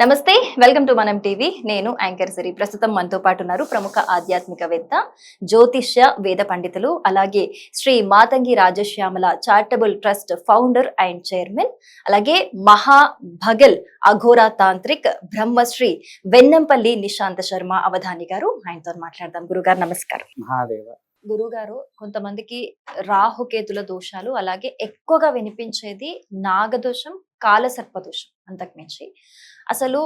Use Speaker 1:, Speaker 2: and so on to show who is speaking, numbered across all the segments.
Speaker 1: నమస్తే, welcome to మనం TV. నేను యాంకర్ సిరి. ప్రస్తుతం మనతో పాటు ఉన్నారు ప్రముఖ ఆధ్యాత్మికవేత్త, జ్యోతిష్య వేద పండితులు, అలాగే Shri Matangi Rajashyamala charitable trust founder and chairman, అలాగే మహా భగల్ అఘోరా తాంత్రిక్ బ్రహ్మశ్రీ వెన్నంపల్లి నిశాంత శర్మ అవధాని గారు. ఆయనతో మాట్లాడదాం. గురుగారు నమస్కారం. గురుగారు, కొంతమందికి రాహుకేతుల దోషాలు, అలాగే ఎక్కువగా వినిపించేది నాగదోషం, కాలసర్ప దోషం. అంతకుమించి అసలు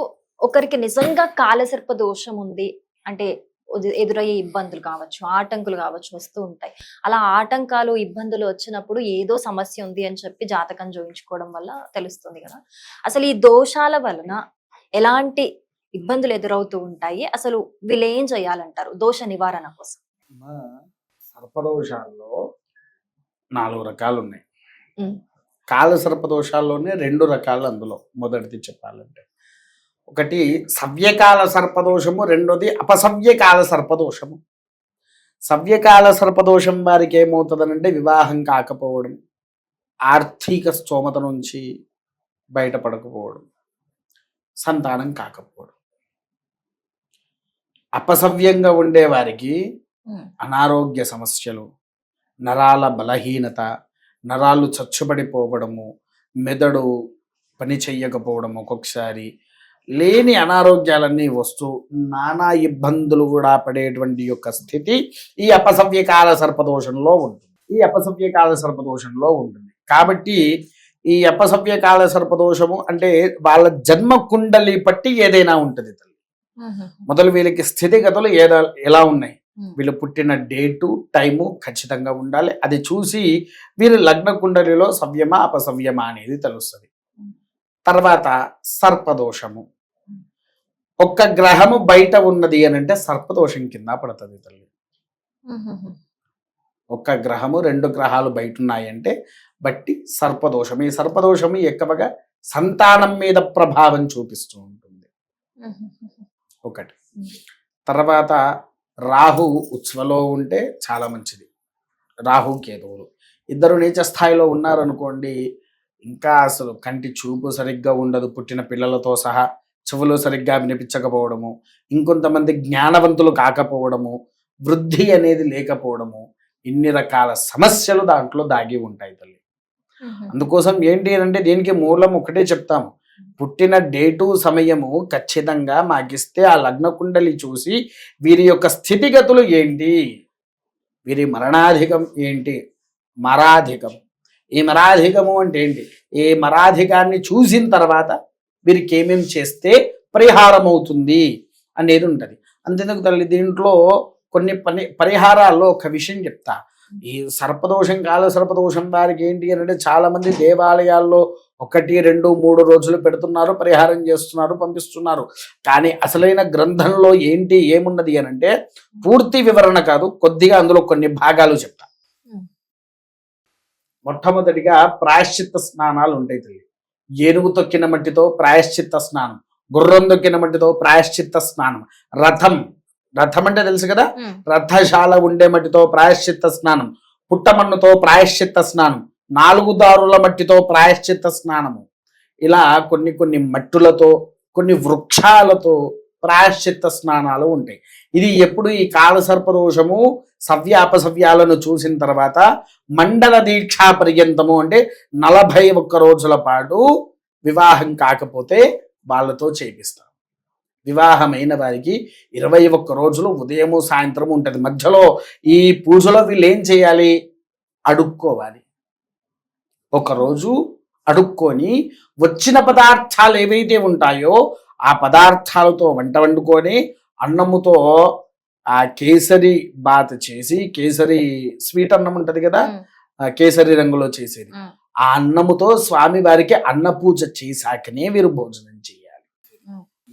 Speaker 1: ఒకరికి నిజంగా కాలసర్ప దోషం ఉంది అంటే ఎదురయ్యే ఇబ్బందులు కావచ్చు, ఆటంకులు కావచ్చు వస్తూ ఉంటాయి. అలా ఆటంకాలు, ఇబ్బందులు వచ్చినప్పుడు ఏదో సమస్య ఉంది అని చెప్పి జాతకం చూయించుకోవడం వల్ల తెలుస్తుంది కదా. అసలు ఈ దోషాల వలన ఎలాంటి ఇబ్బందులు ఎదురవుతూ ఉంటాయి? అసలు వీళ్ళు ఏం చేయాలంటారు దోష నివారణ కోసం?
Speaker 2: సర్పదోషాల్లో 4 రకాలు ఉన్నాయి. కాల సర్పదోషాల్లోనే 2 రకాలు. అందులో మొదటిది చెప్పాలంటే ఒకటి సవ్యకాల సర్పదోషము, రెండోది అపసవ్యకాల సర్పదోషము. సవ్యకాల సర్పదోషం వారికి ఏమవుతుందనంటే వివాహం కాకపోవడం, ఆర్థిక స్తోమత నుంచి బయటపడకపోవడం, సంతానం కాకపోవడం. అపసవ్యంగా ఉండే వారికి అనారోగ్య సమస్యలు, నరాల బలహీనత, నరాలు చచ్చుబడిపోవడము, మెదడు పని చెయ్యకపోవడం, ఒక్కొక్కసారి లేని అనారోగ్యాలన్నీ వస్తూ నానా ఇబ్బందులు కూడా పడేటువంటి యొక్క స్థితి ఈ అపసవ్యకాల సర్పదోషంలో ఉంటుంది. కాబట్టి ఈ అపసవ్యకాల సర్పదోషము అంటే వాళ్ళ జన్మ కుండలి పట్టి ఏదైనా ఉంటుంది తల్లి. మొదలు వీళ్ళకి స్థితిగతులు ఎలా ఉన్నాయి, వీళ్ళు పుట్టిన డేటు టైము ఖచ్చితంగా ఉండాలి. అది చూసి వీరు లగ్న కుండలిలో సవ్యమా అపసవ్యమా అనేది తెలుస్తుంది. తర్వాత సర్పదోషము, ఒక్క గ్రహము బయట ఉన్నది అని అంటే సర్పదోషం కింద పడుతుంది తల్లి. ఒక్క గ్రహము 2 గ్రహాలు బయట ఉన్నాయంటే బట్టి సర్పదోషం. ఈ సర్పదోషము ఎక్కువగా సంతానం మీద ప్రభావం చూపిస్తూ ఉంటుంది ఒకటి. తర్వాత రాహు ఉత్సవలో ఉంటే చాలా మంచిది. రాహు కేతువులు ఇద్దరు నీచ స్థాయిలో ఉన్నారనుకోండి, ఇంకా అసలు కంటి చూపు సరిగ్గా ఉండదు, పుట్టిన పిల్లలతో సహా చెవులు సరిగ్గా వినిపించకపోవడము, ఇంకొంతమంది జ్ఞానవంతులు కాకపోవడము, వృద్ధి అనేది లేకపోవడము, ఇన్ని రకాల సమస్యలు దాంట్లో దాగి ఉంటాయి తల్లి. అందుకోసం ఏంటి అంటే దీనికి మూలం ఒకటే చెప్తాము. పుట్టిన డేటు సమయము ఖచ్చితంగా మాకిస్తే ఆ లగ్న కుండలి చూసి వీరి యొక్క స్థితిగతులు ఏంటి, వీరి మరణాధికం ఏంటి, మరాధికం. ఈ మరాధికము అంటే ఏంటి, ఈ మరాధికాన్ని చూసిన తర్వాత వీరికి ఏమేమి చేస్తే పరిహారం అవుతుంది అనేది ఉంటుంది. అంతేందుకు తల్లి, దీంట్లో కొన్ని పరిహారాల్లో ఒక విషయం చెప్తా. ఈ సర్పదోషం, కాల సర్పదోషం వారికి ఏంటి అంటే చాలా మంది దేవాలయాల్లో 1, 2, 3 రోజులు పెడుతున్నారు, పరిహారం చేస్తున్నారు, పంపిస్తున్నారు. కానీ అసలైన గ్రంథంలో ఏమున్నది అని అంటే పూర్తి వివరణ కాదు, కొద్దిగా అందులో కొన్ని భాగాలు చెప్తా. మొట్టమొదటిగా ప్రాయశ్చిత్త స్నానాలు ఉంటాయి తల్లి. ఏనుగు తొక్కిన మట్టితో ప్రాయశ్చిత్త స్నానం, గుర్రం తొక్కిన మట్టితో ప్రాయశ్చిత్త స్నానం, రథం అంటే తెలుసు కదా, రథశాల ఉండే మట్టితో ప్రాయశ్చిత్త స్నానం, పుట్టమన్నుతో ప్రాయశ్చిత్త స్నానం, 4 దారుల మట్టితో ప్రాయశ్చిత్త స్నానము. ఇలా కొన్ని మట్టులతో, కొన్ని వృక్షాలతో ప్రాయశ్చిత్త స్నానాలు ఉంటాయి. ఇది ఎప్పుడు ఈ కాలసర్పదోషము సవ్య అపసవ్యాలను చూసిన తర్వాత మండల దీక్షా పర్యంతము అంటే 41 రోజుల పాటు వివాహం కాకపోతే వాళ్ళతో చేపిస్తారు. వివాహమైన వారికి 21 రోజులు ఉదయము సాయంత్రం ఉంటుంది. మధ్యలో ఈ పూజలో వీళ్ళు ఏం చేయాలి, అడుక్కోవాలి. ఒకరోజు అడుక్కొని వచ్చిన పదార్థాలు ఏవైతే ఉంటాయో ఆ పదార్థాలతో వంట వండుకొని అన్నముతో ఆ కేసరి బాత్ చేసి, కేసరి స్వీట్ అన్నం ఉంటది కదా, కేసరి రంగులో చేసేది, ఆ అన్నముతో స్వామి వారికి అన్న పూజ చేశాకనే వీరు భోజనం చేయాలి.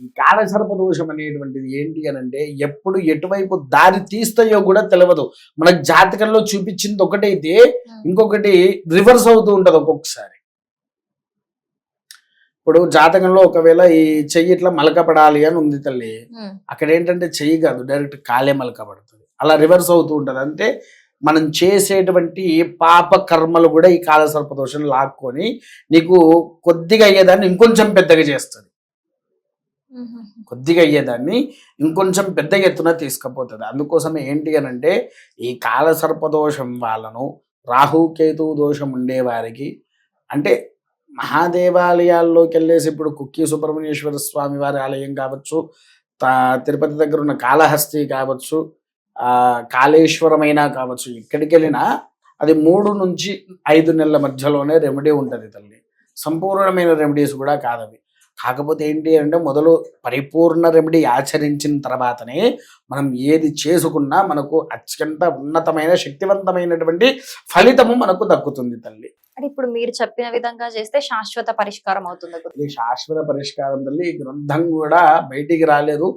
Speaker 2: ఈ కాలసర్పదోషం అనేటువంటిది ఏంటి అని అంటే ఎప్పుడు ఎటువైపు దారి తీస్తాయో కూడా తెలియదు. మన జాతకంలో చూపించింది ఒకటైతే ఇంకొకటి రివర్స్ అవుతూ ఉంటది ఒక్కొక్కసారి. ఇప్పుడు జాతకంలో ఒకవేళ ఈ చెయ్యి ఇట్లా మలకపడాలి అని ఉంది తల్లి, అక్కడ ఏంటంటే చెయ్యి కాదు, డైరెక్ట్ కాలే మలకపడుతుంది. అలా రివర్స్ అవుతూ ఉంటది. అంటే మనం చేసేటువంటి పాప కర్మలు కూడా ఈ కాలసర్పదోషం లాక్కొని నీకు కొద్దిగా అయ్యేదాన్ని ఇంకొంచెం పెద్దగా చేస్తుంది. కొద్దిగా అయ్యేదాన్ని ఇంకొంచెం పెద్ద ఎత్తున తీసుకుపోతుంది. అందుకోసం ఏంటి అని అంటే ఈ కాల సర్పదోషం వాళ్ళను, రాహుకేతు దోషం ఉండేవారికి అంటే మహాదేవాలయాల్లోకి వెళ్ళేసి ఇప్పుడు కుక్కి సుబ్రహ్మణ్యేశ్వర స్వామి వారి ఆలయం కావచ్చు, తిరుపతి దగ్గర ఉన్న కాళహస్తి కావచ్చు, కాళేశ్వరమైనా కావచ్చు, ఎక్కడికి వెళ్ళినా అది 3 నుంచి 5 నెలల మధ్యలోనే రెమెడీ ఉంటుంది తల్లి. సంపూర్ణమైన రెమెడీస్ కూడా కాదవి. కాకపోతే ఏంటి అంటే మొదలు పరిపూర్ణ రెమెడీ ఆచరించిన తర్వాతనే మనం ఏది చేసుకున్నా మనకు అత్యంత ఉన్నతమైన శక్తివంతమైనటువంటి ఫలితము మనకు దక్కుతుంది తల్లి.
Speaker 1: అంటే ఇప్పుడు మీరు చెప్పిన విధంగా చేస్తే శాశ్వత పరిష్కారం అవుతుంది గురు.
Speaker 2: ఇది శాశ్వత పరిష్కారం తల్లి. ఈ గ్రంథం కూడా బయటికి రాలేదు.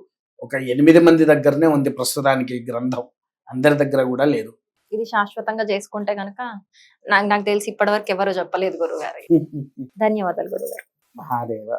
Speaker 2: ఒక 8 మంది దగ్గరనే ఉంది ప్రస్తుతానికి ఈ గ్రంథం. అందరి దగ్గర కూడా లేదు.
Speaker 1: ఇది శాశ్వతంగా చేసుకుంటే గనక నాకు తెలిసి ఇప్పటి వరకు ఎవరు చెప్పలేదు గురుగారు. ధన్యవాదాలు గురుగారు.
Speaker 2: మహాదేవ.